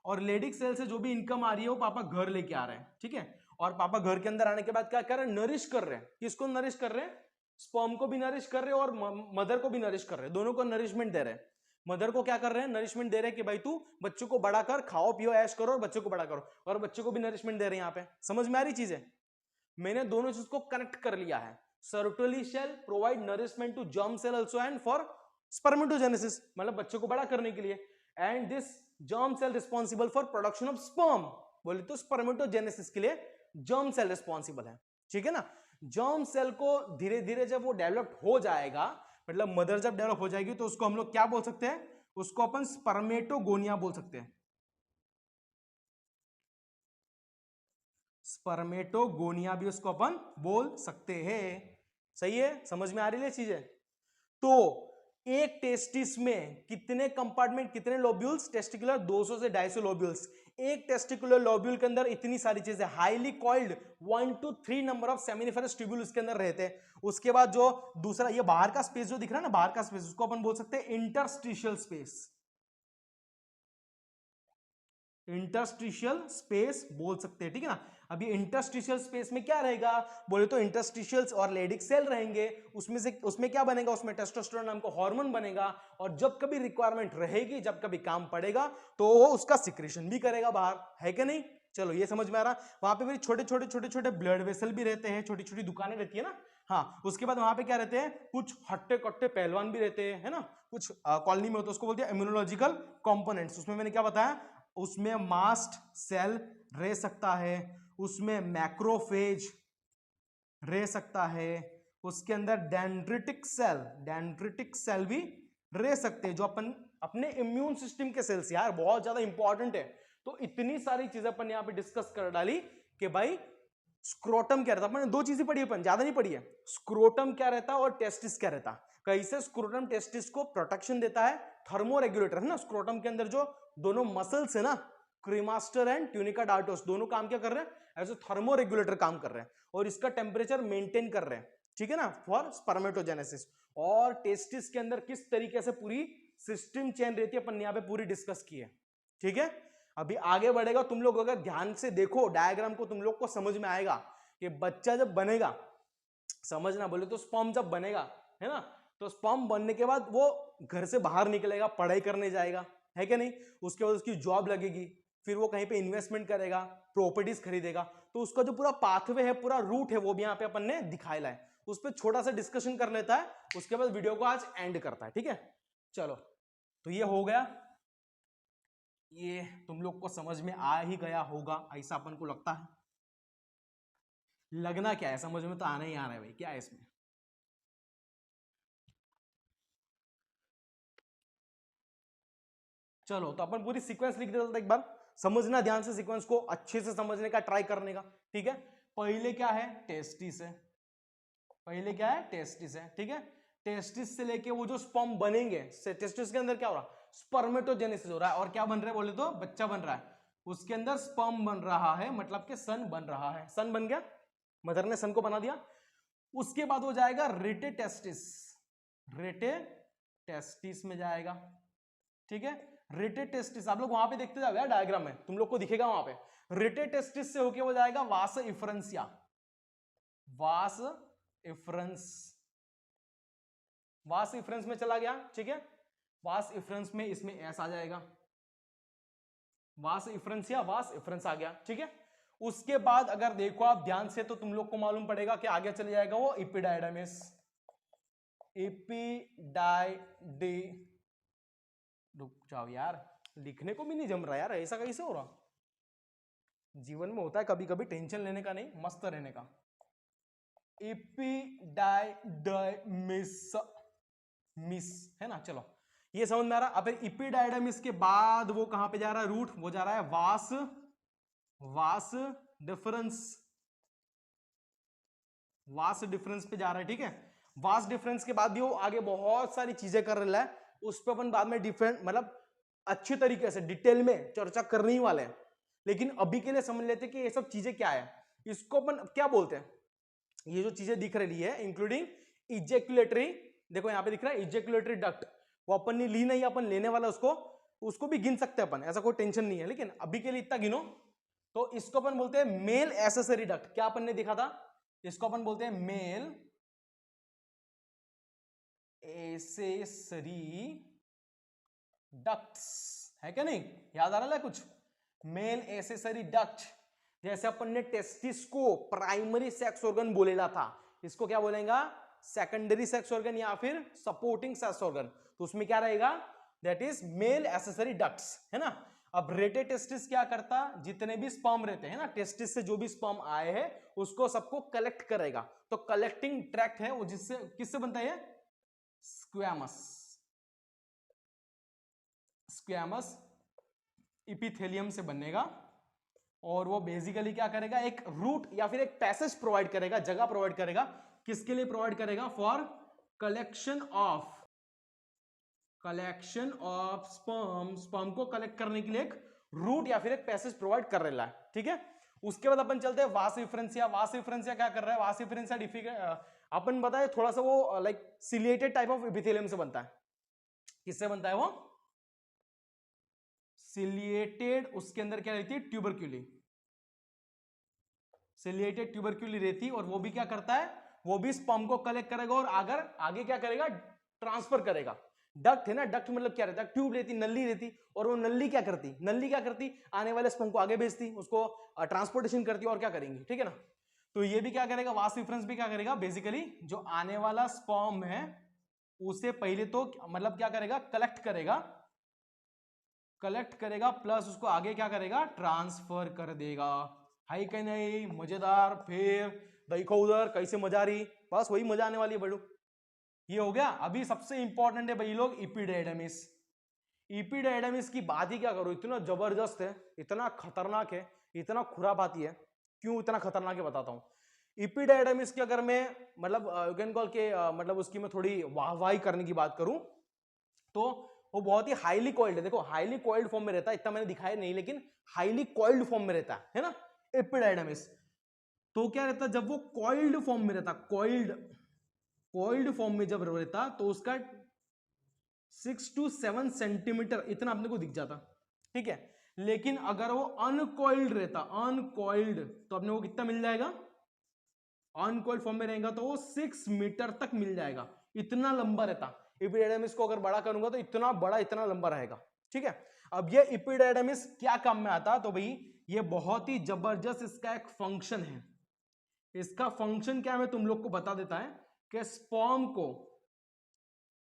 और लेडिक सेल से जो भी इनकम आ रही है वो पापा घर लेके आ रहे हैं, ठीक है। और पापा घर के अंदर आने के बाद क्या कर रहे हैं, नरिश कर रहे हैं, किसको नरिश कर रहे हैं, स्पर्म को भी नरिश कर रहे हैं और मदर को भी नरिश कर रहे हैं, दोनों को नरिशमेंट दे रहे हैं। मदर को क्या कर रहे हैं, नरिशमेंट दे रहे हैं कि भाई तू बच्चों को बड़ा कर, खाओ पियो ऐश करो और बच्चों को बड़ा करो, और बच्चों को भी नरिशमेंट दे रहे हैं। यहाँ पे समझ में आ रही चीज है, मैंने दोनों चीज को कनेक्ट कर लिया है। Sertoli cell provide nourishment to germ cell also and for spermatogenesis, मतलब बच्चों को बड़ा करने के लिए, and this germ cell responsible for production of sperm, बोले तो स्पर्मेटोजेनेसिस के लिए जर्म सेल रिस्पॉन्सिबल है, ठीक है ना। जर्म सेल को धीरे धीरे जब वो डेवलप हो जाएगा, मतलब मदर जब डेवलप हो जाएगी, तो उसको हम लोग क्या बोल सकते हैं, उसको अपन स्पर्मेटोगोनिया बोल सकते हैं, स्पर्मेटोगोनिया भी उसको अपन बोल सकते हैं। सही है, समझ में आ रही है चीजें। तो एक टेस्टिस में कितने कंपार्टमेंट, कितने लोब्यूल्स, टेस्टिकुलर 200 से 250 लोब्यूल्स। एक टेस्टिकुलर लोब्यूल के अंदर इतनी सारी चीजें, highly coiled 1 to 3 number of seminiferous tubule उसके अंदर रहते हैं। उसके बाद जो दूसरा ये बाहर का स्पेस जो दिख रहा है ना, बाहर का स्पेस, उसको अपन बोल सकते हैं इंटरस्टिशियल स्पेस, इंटरस्टिशियल स्पेस बोल सकते हैं, ठीक है ना। अभी इंटरस्टिशियल स्पेस में क्या रहेगा, बोले तो इंटरस्टिशियल्स और लेडिक सेल रहेंगे, उसमें क्या बनेगा, उसमें टेस्टोस्टेरोन नाम का हार्मोन बनेगा, और जब कभी रिक्वायरमेंट रहेगी, जब कभी काम पड़ेगा, तो वो उसका सिक्रेशन भी करेगा बाहर, है कि नहीं। चलो ये समझ में आ रहा। वहां पे भी छोटे छोटे ब्लड वेसल भी रहते हैं, छोटी छोटी दुकानें रहती है ना। हाँ, उसके बाद वहां पे क्या रहते हैं, कुछ हट्टे कट्टे पहलवान भी रहते हैं, है ना, कुछ कॉलोनी में होता है, उसको बोलते हैं इम्यूनोलॉजिकल कंपोनेंट्स। उसमें मैंने क्या बताया, उसमें मास्ट सेल रह सकता है, उसमें मैक्रोफेज रह सकता है, उसके अंदर डेंड्रिटिक सेल भी रह सकते हैं, जो अपन अपने इम्यून सिस्टम के सेल्स, यार बहुत ज्यादा इंपॉर्टेंट है। तो इतनी सारी चीजें अपन यहां पे डिस्कस कर डाली कि भाई स्क्रोटम क्या रहता है, अपन दो चीजें पढ़ी, अपन ज्यादा नहीं पढ़ी है। स्क्रोटम क्या रहता है और टेस्टिस क्या रहता है। कैसे स्क्रोटम टेस्टिस को प्रोटेक्शन देता है, थर्मो रेगुलेटर है ना, स्क्रोटम के अंदर जो दोनों मसल्स है ना, क्रीमास्टर एंड ट्यूनिका डार्टोस, दोनों काम क्या कर रहे हैं, एज ए थर्मो रेगुलेटर काम कर रहे हैं, और इसका टेम्परेचर मेंटेन कर रहे हैं, ठीक है ना, फॉर स्पर्मेटोजेनेसिस। और टेस्टिस के अंदर किस तरीके से पूरी सिस्टम चेन रहती है, अपन यहाँ पे पूरी डिस्कस की है, ठीक है। अभी आगे बढ़ेगा, तुम लोग अगर ध्यान से देखो डायग्राम को, तुम लोग को समझ में आएगा कि बच्चा जब बनेगा, समझना, बोले तो स्पर्म जब बनेगा, है ना, तो स्पर्म बनने के बाद वो घर से बाहर निकलेगा, पढ़ाई करने जाएगा, है कि नहीं। उसके बाद उसकी जॉब लगेगी, फिर वो कहीं पे इन्वेस्टमेंट करेगा, प्रॉपर्टीज खरीदेगा, तो उसका जो पूरा पाथवे है, पूरा रूट है, वो भी यहाँ पे अपन ने दिखाया है। उस पर छोटा सा डिस्कशन कर लेता है, उसके बाद वीडियो को आज एंड करता है, ठीक है। चलो, तो ये हो गया, ये तुम लोग को समझ में आ ही गया होगा, ऐसा अपन को लगता है। लगना क्या है, समझ में तो आना ही आ रहा है भाई, क्या है इसमें। चलो, तो अपन पूरी सीक्वेंस लिख देते, एक बार समझना ध्यान से, सीक्वेंस को अच्छे से समझने का ट्राई करने का, ठीक है। पहले क्या है, टेस्टिस है, पहले क्या है, टेस्टिस है, ठीक है। टेस्टिस से लेके वो जो स्पर्म बनेंगे, टेस्टिस के अंदर क्या हो रहा है, स्पर्मेटोजेनेसिस हो रहा है, और क्या बन रहा है, बोले तो बच्चा बन रहा है, उसके अंदर स्पर्म बन रहा है, मतलब कि सन बन रहा है, सन बन गया, मदर ने सन को बना दिया। उसके बाद वो जाएगा रेटे टेस्टिस में जाएगा, ठीक है। रेटे टेस्टिस आप लोग वहां पे देखते जाओगे डायग्राम में, तुम लोग को दिखेगा वहां पे, रेटे टेस्टिस से होके वो जाएगा वास इफ्रेंसिया, वास इफ्रेंस में चला गया, ठीक है। वास इफ्रेंस में इसमें एस आ जाएगा, वास इफ्रेंसिया, वास इफ्रेंस आ गया, ठीक है। उसके बाद अगर देखो आप ध्यान से, तो तुम लोग को मालूम पड़ेगा कि आगे चले जाएगा वो इपिडायडमिस, रुक जाओ यार, लिखने को भी नहीं जम रहा यार, ऐसा कैसे हो रहा। जीवन में होता है कभी कभी, टेंशन लेने का नहीं, मस्त रहने का। मिस है ना। चलो, ये समझ में आ रहा। अब इपिडायडमिस के बाद वो कहां पे जा रहा है, रूट, वो जा रहा है वास डिफरेंस पे जा रहा है, ठीक है। वास डिफरेंस के बाद भी वो आगे बहुत सारी चीजें कर रहा है, उस पर अपन बाद में डिफरेंट, मतलब अच्छी तरीके से डिटेल में चर्चा करने ही वाले हैं। लेकिन अभी के लिए समझ लेते कि ये सब चीजें क्या है, इसको अपन क्या बोलते हैं, ये जो चीजें दिख रही है इंक्लूडिंग इजेक्युलेटरी, देखो यहाँ पे दिख रहा है इजेक्युलेटरी डक्ट, वो अपन ने ली नहीं, अपन लेने वाला उसको भी गिन सकते हैं अपन, ऐसा कोई टेंशन नहीं है, लेकिन अभी के लिए इतना गिनो। तो इसको अपन बोलते हैं मेल एसेसरी डक्ट, क्या अपन ने देखा था, इसको अपन बोलते हैं मेल एसेसरी डक्ट्स, है क्या नहीं, याद आ रहा है कुछ, मेल एसेसरी डक्ट। जैसे अपन ने टेस्टिस को प्राइमरी सेक्स ऑर्गन बोलेला था, इसको क्या बोलेगा, सेकेंडरी सेक्स ऑर्गन या फिर सपोर्टिंग सेक्स ऑर्गन, तो उसमें क्या रहेगा, that is male accessory ducts, है ना। अब रेटेड टेस्टिस क्या करता, जितने भी स्पर्म रहते हैं ना, टेस्टिस से जो भी स्पर्म आए हैं उसको सबको कलेक्ट करेगा, तो कलेक्टिंग ट्रैक्ट है वो, जिससे किससे बनता है, स्क्वैमस, स्क्वैमस इपिथेलियम से बनेगा, और वो बेसिकली क्या करेगा, एक रूट या फिर एक पैसेज प्रोवाइड करेगा, जगह प्रोवाइड करेगा, किसके लिए प्रोवाइड करेगा, फॉर कलेक्शन ऑफ स्पर्म को कलेक्ट करने के लिए एक रूट या फिर एक पैसेज प्रोवाइड कर रहा है, ठीक है। उसके बाद अपन चलते हैं वास डिफरेंशिया। वास डिफरेंशिया क्या कर रहा है, वास डिफरेंशिया अपन बताए थोड़ा सा वो like ciliated type of epithelium से बनता है, किससे बनता है वो, सिलिएटेड, उसके अंदर क्या रहती है, ट्यूबरक्यूली, सिलिएटेड ट्यूबरक्यूली रहती, और वो भी क्या करता है, वो भी स्पर्म को कलेक्ट करेगा और आगे क्या करेगा, ट्रांसफर करेगा। डक्ट है ना, डक्ट मतलब क्या रहता है, ट्यूब रहती, नली रहती, और वो नली क्या करती, आने वाले स्पर्म को आगे भेजती, उसको ट्रांसपोर्टेशन करती, और क्या करेंगी, ठीक है ना। तो ये भी क्या करेगा, वास डिफरेंस भी क्या करेगा, बेसिकली जो आने वाला स्पर्म है उसे पहले तो मतलब क्या करेगा, कलेक्ट करेगा प्लस उसको आगे क्या करेगा, ट्रांसफर कर देगा, है कि नहीं, मजेदार। फिर देखो उधर कैसे मजा रही, बस वही मजा आने वाली है बड़ू, ये हो गया। अभी सबसे इंपॉर्टेंट है भाई लोग, इपिडायडमिस। इपिडायडमिस की बात ही क्या करो, इतना जबरदस्त है, इतना खतरनाक है, इतना खुरापाती है। क्यों इतना खतरनाक है बताता हूं। इपिडायडमिस की अगर मैं मतलब यू कैन कॉल के मतलब उसकी मैं थोड़ी वाहवाही करने की बात करूं तो वो बहुत ही हाईली कॉइल्ड है। देखो हाईली कॉइल्ड फॉर्म में रहता है, इतना मैंने दिखाया नहीं, लेकिन हाईली कॉइल्ड फॉर्म में रहता है ना एपिडायडमिस। तो क्या रहता है, जब वो कॉइल्ड फॉर्म में रहता, कॉइल्ड फॉर्म में जब रहता तो उसका 6 to 7 सेंटीमीटर इतना अपने को दिख जाता, ठीक है। लेकिन अगर वो अनकॉइल्ड रहता, अनकॉइल्ड, तो अपने को कितना मिल जाएगा, अनकॉइल्ड फॉर्म में रहेगा तो वो 6 मीटर तक मिल जाएगा, इतना लंबा रहता। इपिडायडमिस को अगर बड़ा करूंगा तो इतना बड़ा, इतना लंबा रहेगा, ठीक है। अब ये इपिडायडमिस क्या काम में आता, तो भाई ये बहुत ही जबरदस्त इसका एक फंक्शन है। इसका फंक्शन क्या है तुम लोग को बता देता है कि स्पर्म को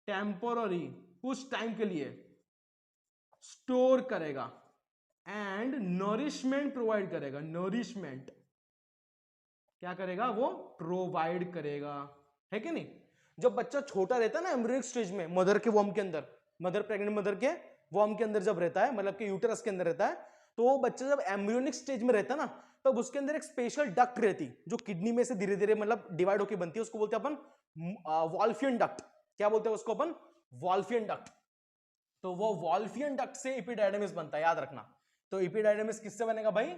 टेम्पोररी कुछ टाइम के लिए स्टोर करेगा एंड नरिशमेंट प्रोवाइड करेगा। नरिशमेंट क्या करेगा, वो प्रोवाइड करेगा, है कि नहीं। जब बच्चा छोटा रहता है ना एम्ब्रियोनिक स्टेज में, मदर के वॉर्म के अंदर, प्रेग्नेंट मदर के वॉर्म के अंदर जब रहता है, मतलब कि यूटेरस के अंदर रहता है, तो वो बच्चा जब एम्ब्रियोनिक स्टेज में रहता है ना, तब उसके अंदर एक स्पेशल डक्ट रहती जो किडनी में से धीरे धीरे मतलब डिवाइड होकर बनती है, उसको बोलते हैं अपन वॉल्फियन डक्ट। क्या बोलते हैं उसको अपन, वॉल्फियन डक्ट। तो वो वॉल्फियन डक्ट से इपिडायडमिस बनता है, याद रखना। तो इपिडायडमिस किससे बनेगा भाई,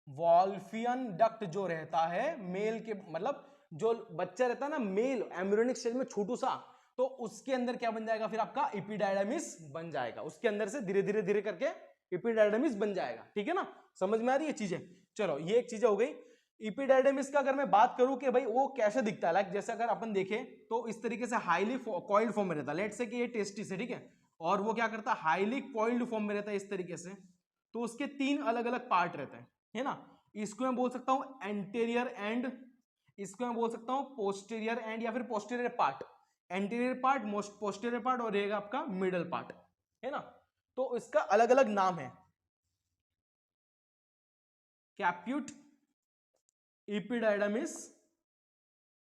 वॉल्फियन डक्ट जो रहता है मेल के, मतलब जो बच्चा रहता है ना मेल एम्ब्रियोनिक स्टेज में छोटू सा, तो उसके अंदर क्या बन जाएगा फिर आपका इपिडायडमिस बन जाएगा, उसके अंदर से धीरे धीरे धीरे करके इपिडायडमिस बन जाएगा, ठीक है ना। समझ में आ रही है चीजें। चलो ये एक चीज हो गई। इपिडायडमिस का अगर मैं बात करूं कि भाई वो कैसे दिखता है, लाइक जैसे अगर अपन देखें तो इस तरीके से हाईली कॉइल्ड फॉर्म में रहता है। लेट्स से कि ये टेस्टिस है, ठीक है, और वो क्या करता है, हाईली कॉइल्ड फॉर्म में रहता है इस तरीके से। तो उसके 3 अलग अलग पार्ट रहते हैं, है ना। इसको मैं बोल सकता हूं एंटीरियर एंड, इसको मैं बोल सकता हूं पोस्टीरियर एंड, या फिर posterior part, anterior part, posterior part, और रहेगा आपका मिडल पार्ट, है ना। तो इसका अलग अलग नाम है, कैप्यूट, इपिडायडमिस,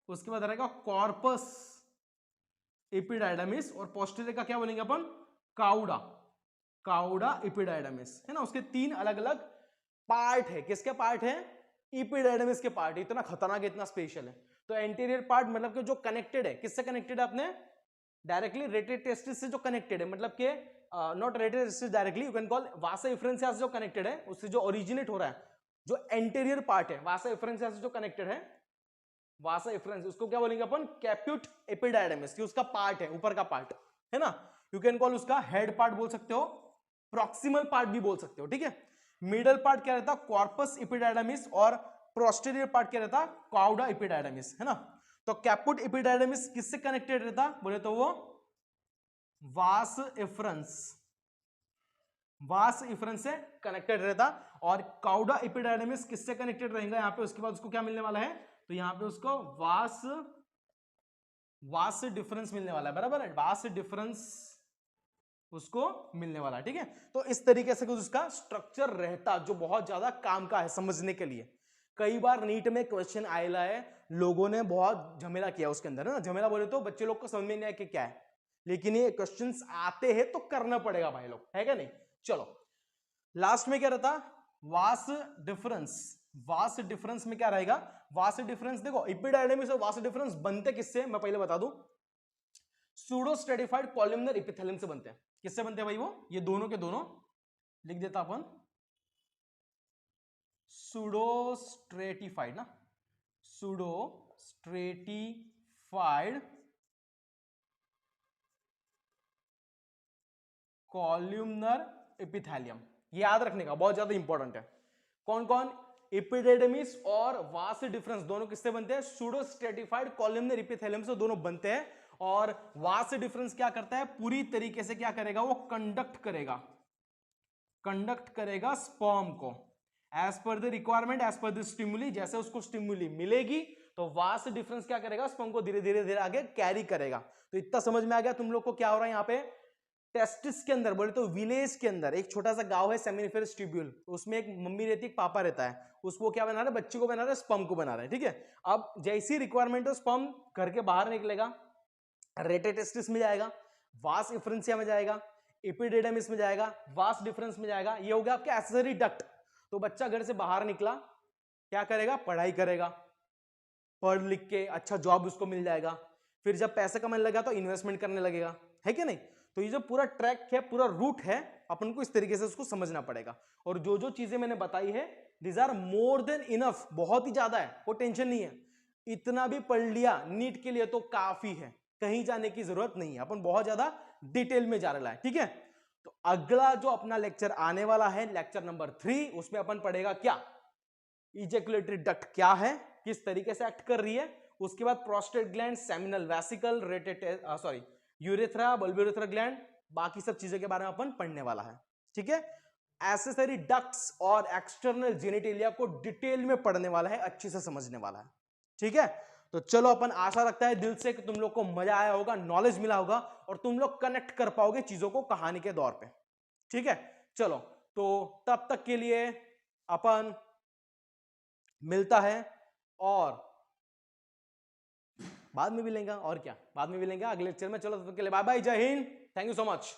उसके बाद रहेगा कॉर्पस इपिडायडमिस, और पोस्टीरियर का क्या बोलेंगे अपन, काउडा, काउडा इपिडायडमिस, है ना। उसके 3 अलग अलग पार्ट है। किसके पार्ट है, इपिडायडमिस के पार्ट। इतना खतरनाक है, इतना स्पेशल है। तो एंटीरियर पार्ट मतलब कि जो कनेक्टेड है, किससे कनेक्टेड है अपने, डायरेक्टली रेटेड टेस्टिस से जो कनेक्टेड है, मतलब कि not rated testis directly, you can call Vasa differentia से जो कनेक्टेड है, उससे जो ओरिजिनेट हो रहा है जो एंटीरियर पार्ट है वासा एफरेंस से जो कनेक्टेड है, वासा एफरेंस, उसको क्या बोलेंगे अपन, कैप्यूट एपिडायडमिस, ये उसका पार्ट है, ऊपर का पार्ट है ना, यू कैन कॉल उसका हेड पार्ट बोल सकते हो, प्रॉक्सिमल पार्ट भी बोल सकते हो, ठीक है। मिडल पार्ट क्या रहता, कॉर्पस एपिडायडमिस, और पोस्टीरियर पार्ट क्या रहता, काउडा एपिडायडमिस, है ना। तो कैप्यूट एपिडायडमिस किससे कनेक्टेड रहता, बोले तो वो वास एफरेंस, वास एफरेंस से कनेक्टेड रहता, और काउडा एपिडायडमिस किससे कनेक्टेड रहेगा यहां पे, उसके बाद उसको क्या मिलने वाला है, तो यहां पे उसको वास डिफरेंस मिलने वाला है, बराबर है, वास डिफरेंस उसको मिलने वाला है, ठीक है। तो इस तरीके से कुछ उसका स्ट्रक्चर रहता, जो बहुत ज्यादा काम का है समझने के लिए। कई बार नीट में क्वेश्चन आएला है, लोगों ने बहुत झमेला किया उसके अंदर, है ना, झमेला बोले तो बच्चे लोग को समझ में नहीं आया कि क्या है, लेकिन ये क्वेश्चंस आते हैं तो करना पड़ेगा भाई लोग, है क्या नहीं। चलो लास्ट में क्या रहता, वास डिफरेंस, वास डिफरेंस में क्या रहेगा, वास डिफरेंस देखो एपिडायडमिस और वास डिफरेंस बनते किससे, मैं पहले बता दूं, सूडो स्ट्रेटिफाइड कॉलमनर एपिथेलियम से बनते हैं। किससे बनते हैं भाई वो, ये दोनों के दोनों लिख देता अपन, सूडो स्ट्रेटिफाइड ना, सूडो स्ट्रेटिफाइड कॉलमनर एपिथेलियम, याद रखने का, बहुत ज्यादा इंपॉर्टेंट है। कौन कौन, एपिडेडमिस और वास डिफरेंस दोनों किससे बनते हैं, सूडो स्ट्रेटिफाइड कॉलमनर एपिथेलियम से दोनों बनते हैं। और वास डिफरेंस क्या करता है, पूरी तरीके से क्या करेगा, वो कंडक्ट करेगा, कंडक्ट करेगा स्पर्म को as per the requirement, as per the stimuli, जैसे उसको स्टिमुली मिलेगी तो वास डिफरेंस क्या करेगा, स्पर्म को धीरे धीरे धीरे आगे कैरी करेगा। तो इतना समझ में आ गया तुम लोग को क्या हो रहा है यहाँ पे, टेस्टिस के अंदर बोले तो विलेज के अंदर एक छोटा सा गांव है सेमिनिफेरस ट्यूब्यूल, उसमें एक मम्मी रहती है, एक पापा रहता है, उसको क्या बना रहे हैं, बच्चे को बना रहे हैं, स्पर्म को बना रहे हैं, ठीक है। अब जैसी रिक्वायरमेंट हो स्पर्म घर के बाहर निकलेगा, रेटेटेस्टिस में जाएगा, वास एफरेंसिया में जाएगा, एपिडेडमिस में जाएगा, वास डिफरेंस में जाएगा, ये हो गया आपके एक्सेसरी डक्ट। तो बच्चा घर से बाहर निकला, क्या करेगा, पढ़ाई करेगा, पढ़ लिख के अच्छा जॉब उसको मिल जाएगा, फिर जब पैसे कमाने लगा तो इन्वेस्टमेंट करने लगेगा, है कि नहीं। तो ये जो पूरा ट्रैक है, पूरा रूट है, अपन को इस तरीके से उसको समझना पड़ेगा। और जो जो चीजें मैंने बताई है, this are more than enough, बहुत ही ज्यादा है, वो टेंशन नहीं है, इतना भी पढ़ लिया नीट के लिए तो काफी है, कहीं जाने की जरूरत नहीं है, अपन बहुत ज्यादा डिटेल में जा रहा है, ठीक है। तो अगला जो अपना लेक्चर आने वाला है, लेक्चर नंबर 3, उसमें अपन पढ़ेगा क्या, इजैकुलेटरी डक्ट क्या है, किस तरीके से एक्ट कर रही है, उसके बाद prostate gland, seminal vesicle, urethra, bulbourethral gland, बाकी सब चीजों के बारे में अपन पढ़ने वाला है, ठीक है। एक्सेसरी डक्ट्स और एक्सटर्नल जेनिटेलिया को डिटेल में पढ़ने वाला है, अच्छे से समझने वाला है, ठीक है। तो चलो अपन आशा रखता है दिल से कि तुम लोग को मजा आया होगा, नॉलेज मिला होगा, और तुम लोग कनेक्ट कर पाओगे चीजों को कहानी के दौर पे, ठीक है। चलो तो तब तक के लिए अपन मिलता है, और बाद में भी लेंगे, और क्या बाद में भी लेंगे अगले लेक्चर में। चलो तब तक के लिए बाय बाय, जय Hind, thank you so much.